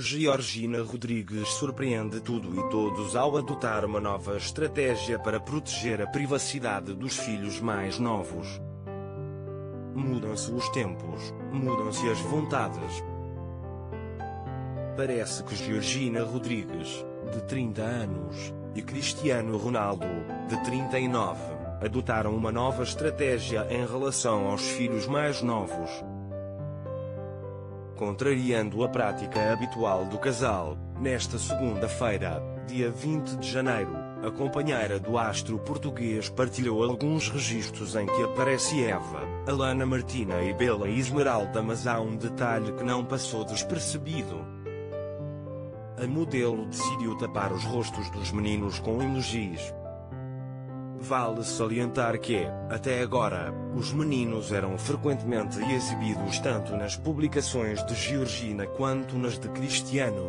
Georgina Rodrigues surpreende tudo e todos ao adotar uma nova estratégia para proteger a privacidade dos filhos mais novos. Mudam-se os tempos, mudam-se as vontades. Parece que Georgina Rodrigues, de 30 anos, e Cristiano Ronaldo, de 39, adotaram uma nova estratégia em relação aos filhos mais novos. Contrariando a prática habitual do casal, nesta segunda-feira, dia 20 de janeiro, a companheira do astro português partilhou alguns registros em que aparece Eva, Alana Martina e Bela Esmeralda, mas há um detalhe que não passou despercebido. A modelo decidiu tapar os rostos dos meninos com emojis. Vale salientar que, até agora, os meninos eram frequentemente exibidos tanto nas publicações de Georgina quanto nas de Cristiano.